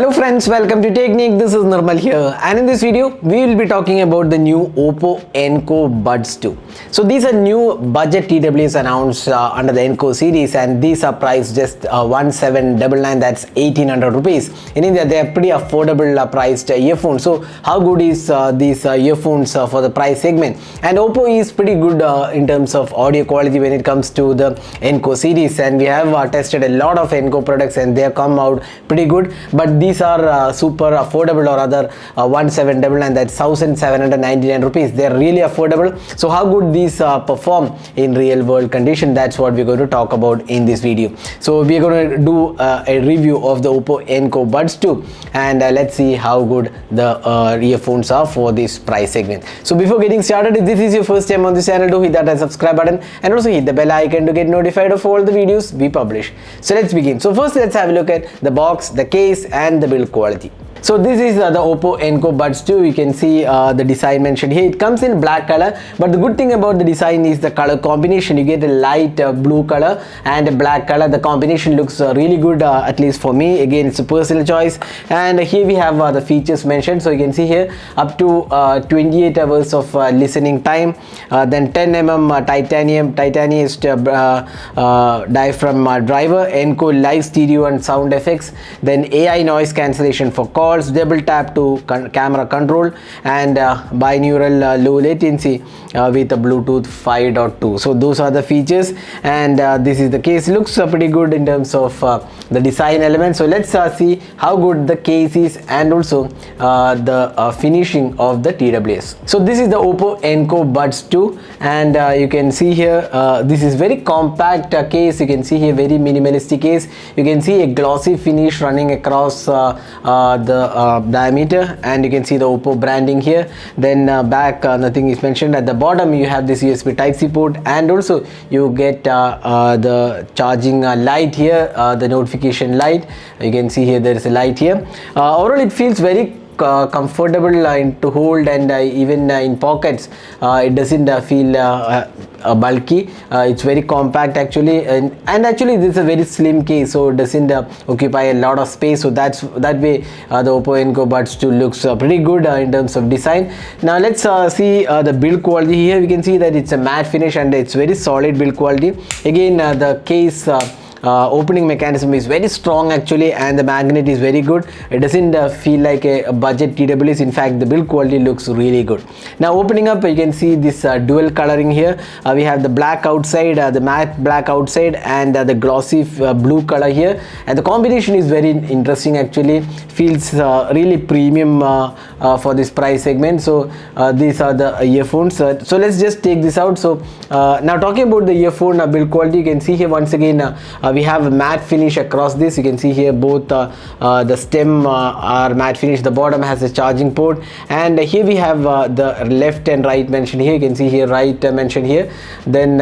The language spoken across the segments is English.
Hello friends, welcome to Technique. This is Nirmal here, and in this video we will be talking about the new Oppo Enco Buds 2. So these are new budget TWS announced under the Enco series, and these are priced just 1799, that's 1800 rupees. In India they are pretty affordable priced earphones. So how good is these earphones for the price segment? And Oppo is pretty good in terms of audio quality when it comes to the Enco series, and we have tested a lot of Enco products and they have come out pretty good. But these are super affordable, or rather 1799, that's 1799 rupees. They are really affordable. So how good these perform in real world condition, that's what we're going to talk about in this video. So we're going to do a review of the Oppo Enco Buds 2, and let's see how good the earphones are for this price segment. So before getting started, if this is your first time on this channel, do hit that subscribe button and also hit the bell icon to get notified of all the videos we publish. So let's begin. So first let's have a look at the box, the case and the build quality. So this is the Oppo Enco Buds 2. You can see the design mentioned here. It comes in black color, but the good thing about the design is the color combination. You get a light blue color and a black color. The combination looks really good, at least for me. Again, it's a personal choice. And here we have the features mentioned. So you can see here up to 28 hours of listening time, then 10 mm titanium diaphragm driver, Enco live stereo and sound effects, then AI noise cancellation for calls, double tap to camera control, and binaural low latency with a Bluetooth 5.2. so those are the features, and this is the case. Looks pretty good in terms of the design elements. So let's see how good the case is and also the finishing of the TWS. So this is the Oppo Enco Buds 2, and you can see here this is very compact case. You can see here very minimalistic case. You can see a glossy finish running across the diameter, and you can see the Oppo branding here. Then back nothing is mentioned. At the bottom you have this USB Type-C port, and also you get the charging light here, the notification light. You can see here there is a light here. Overall it feels very comfortable to hold, and even in pockets it doesn't feel bulky. It's very compact actually, and actually this is a very slim case, so it doesn't occupy a lot of space. So that way the Oppo Enco Buds 2 looks pretty good in terms of design. Now let's see the build quality. Here we can see that it's a matte finish and it's very solid build quality. Again, the case opening mechanism is very strong actually, and the magnet is very good. It doesn't feel like a budget TWS. In fact, the build quality looks really good. Now opening up, you can see this dual coloring here. We have the black outside, the matte black outside, and the glossy blue color here, and the combination is very interesting actually. Feels really premium for this price segment. So these are the earphones. So let's just take this out. So now talking about the earphone build quality, you can see here once again we have a matte finish across this. You can see here both the stem are matte finish, the bottom has a charging port, and here we have the left and right mentioned here. You can see here right mentioned here. Then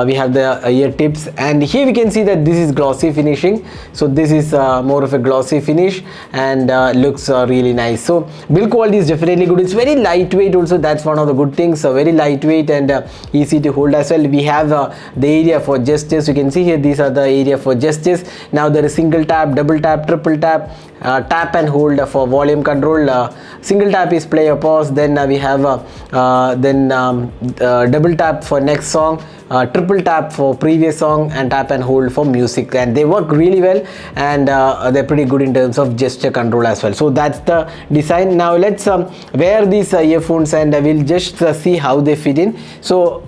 we have the ear tips, and here we can see that this is glossy finishing. So this is more of a glossy finish, and looks really nice. So build quality is definitely good. It's very lightweight also, that's one of the good things. Very lightweight and easy to hold as well. We have the area for gestures. You can see here these are the area for gestures. Now there is single tap, double tap, triple tap, tap and hold for volume control. Single tap is play or pause. Then we have double tap for next song, triple tap for previous song, and tap and hold for music. And they work really well, and they're pretty good in terms of gesture control as well. So that's the design. Now let's wear these earphones, and we'll just see how they fit in. So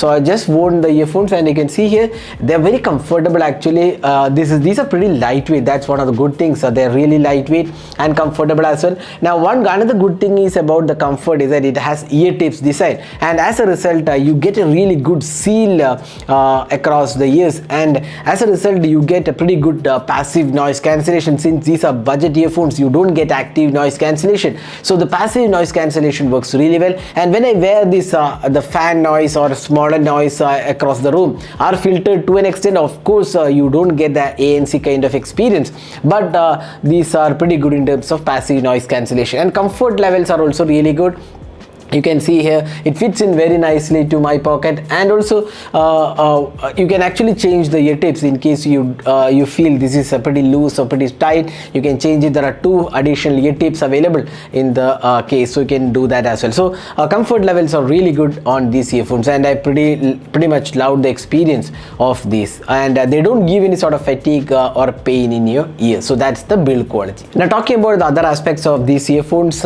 I just worn the earphones, and you can see here they're very comfortable actually. These are pretty lightweight. That's one of the good things. They're really lightweight and comfortable as well. Now another good thing is about the comfort is that it has ear tips design, and as a result you get a really good seal across the ears, and as a result you get a pretty good passive noise cancellation. Since these are budget earphones, you don't get active noise cancellation, so the passive noise cancellation works really well. And when I wear this the fan noise or smoke noise across the room are filtered to an extent. Of course you don't get the ANC kind of experience, but these are pretty good in terms of passive noise cancellation, and comfort levels are also really good. You can see here it fits in very nicely to my pocket, and also you can actually change the ear tips in case you feel this is pretty loose or pretty tight. You can change it. There are 2 additional ear tips available in the case, so you can do that as well. So comfort levels are really good on these earphones, and I pretty much love the experience of these, and they don't give any sort of fatigue or pain in your ear. So that's the build quality. Now talking about the other aspects of these earphones,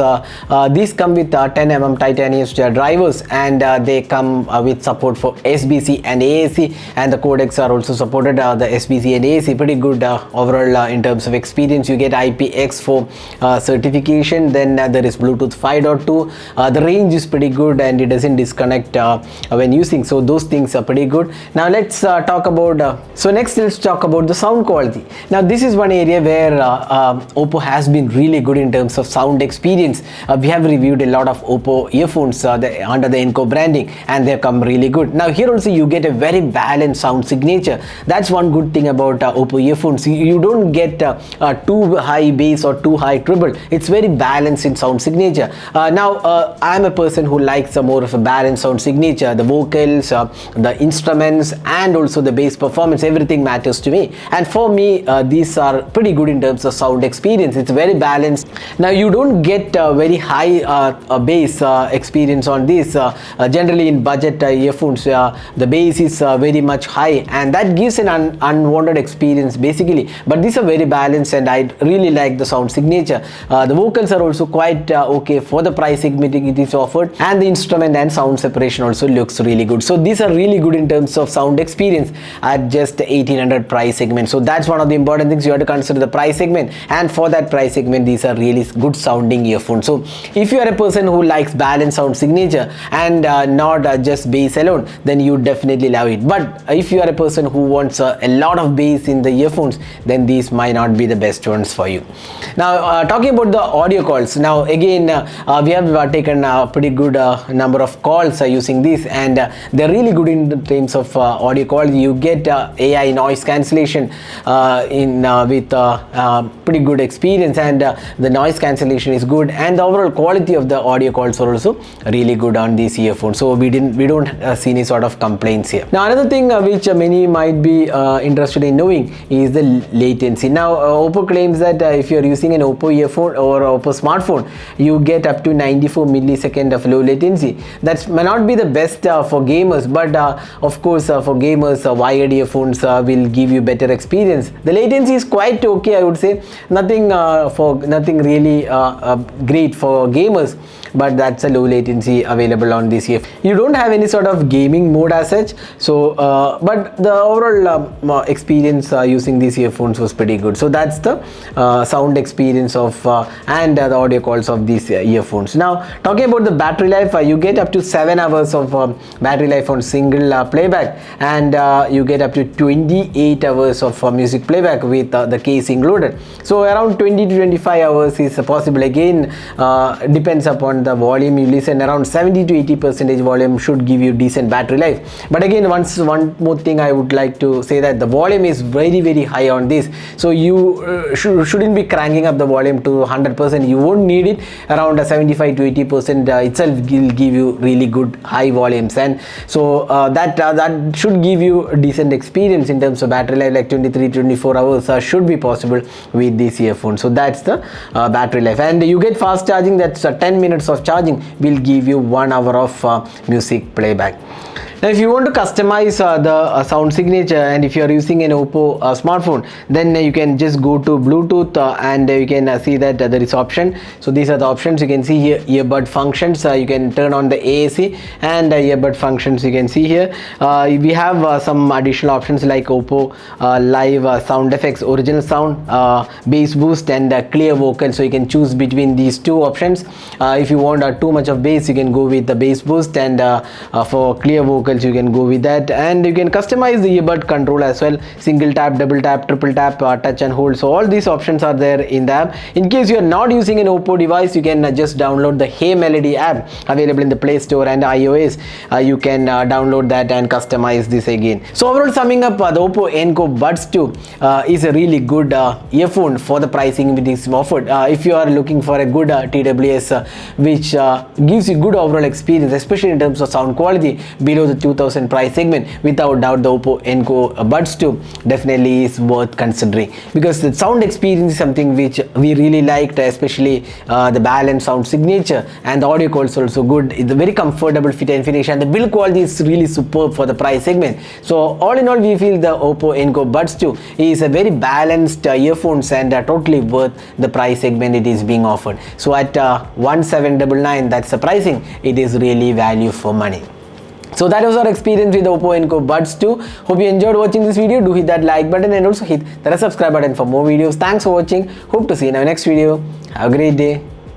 these come with 10mm titanium drivers, and they come with support for SBC and AAC, and the codecs are also supported. The SBC and AAC pretty good overall in terms of experience. You get IPX4 certification. Then there is Bluetooth 5.2. The range is pretty good, and it doesn't disconnect when using, so those things are pretty good. Now let's talk about next let's talk about the sound quality. Now this is one area where Oppo has been really good in terms of sound experience. We have reviewed a lot of Oppo earphones under the Enco branding, and they come really good. Now here also you get a very balanced sound signature. That's one good thing about Oppo earphones. You don't get too high bass or too high treble. It's very balanced in sound signature. Now I'm a person who likes more of a balanced sound signature. The vocals, the instruments, and also the bass performance, everything matters to me. And for me, these are pretty good in terms of sound experience. It's very balanced. Now you don't get very high bass experience on this. Generally in budget earphones, the bass is very much high, and that gives an unwanted experience basically. But these are very balanced, and I really like the sound signature. The vocals are also quite okay for the price segment it is offered, and the instrument and sound separation also looks really good. So these are really good in terms of sound experience at just 1800 price segment. So that's one of the important things. You have to consider the price segment, and for that price segment these are really good sounding earphones. So if you are a person who likes balanced sound signature and not just bass alone, then you definitely love it. But if you are a person who wants a lot of bass in the earphones, then these might not be the best ones for you. Now talking about the audio calls, now again we have taken a pretty good number of calls using this, and they're really good in terms of audio quality. You get AI noise cancellation with pretty good experience, and the noise cancellation is good, and the overall quality of the audio calls are also really good on these earphones. So we don't see any sort of complaints here. Now another thing which many might be interested in knowing is the latency. Now Oppo claims that if you're using an Oppo earphone or Oppo smartphone, you get up to 94 milliseconds of low latency. That may not be the best for gamers, but of course for gamers wired earphones will give you better experience. The latency is quite okay, I would say. Nothing really great for gamers, but that's a low latency available on this earphone. You don't have any sort of gaming mode as such, so but the overall experience using these earphones was pretty good. So that's the sound experience of and the audio calls of these earphones. Now talking about the battery life, you get up to 7 hours of battery life on single playback, and you get up to 28 hours of music playback with the case included. So around 20 to 25 hours is possible. Again, depends upon the volume you listen. Around 70 to 80% volume should give you decent battery life. But again, one more thing I would like to say, that the volume is very high on this, so you shouldn't be cranking up the volume to 100%. You won't need it. Around 75 to 80% itself will give you really good high volumes, and so that should give you a decent experience in terms of battery life. Like 23-24 hours should be possible with this earphone. So that's the battery life, and you get fast charging. That's 10 minutes of charging will give you 1 hour of music playback. Now if you want to customize the sound signature, and if you are using an Oppo smartphone, then you can just go to Bluetooth and you can see that there is option. So these are the options. You can see here Earbud Functions. You can turn on the AAC and Earbud Functions. You can see here we have some additional options like Oppo Live sound effects, original sound, bass boost, and clear vocal. So you can choose between these two options. If you want too much of bass, you can go with the bass boost, and for clear vocal vocals, you can go with that, and you can customize the earbud control as well. Single tap, double tap, triple tap, touch and hold. So all these options are there in the app. In case you are not using an Oppo device, you can just download the Hey Melody app available in the Play Store and iOS. You can download that and customize this again. So overall, summing up, the Oppo Enco Buds 2 is a really good earphone for the pricing which is offered. If you are looking for a good TWS which gives you good overall experience, especially in terms of sound quality below the 2000 price segment, without doubt the Oppo Enco Buds 2 definitely is worth considering, because the sound experience is something which we really liked, especially the balanced sound signature, and the audio quality is also good. It's a very comfortable fit and finish, and the build quality is really superb for the price segment. So all in all, we feel the Oppo Enco Buds 2 is a very balanced earphones and totally worth the price segment it is being offered. So at 1799, that's the pricing, it is really value for money. So that was our experience with the Oppo Enco Buds 2. Hope you enjoyed watching this video. Do hit that like button and also hit the subscribe button for more videos. Thanks for watching. Hope to see you in our next video. Have a great day.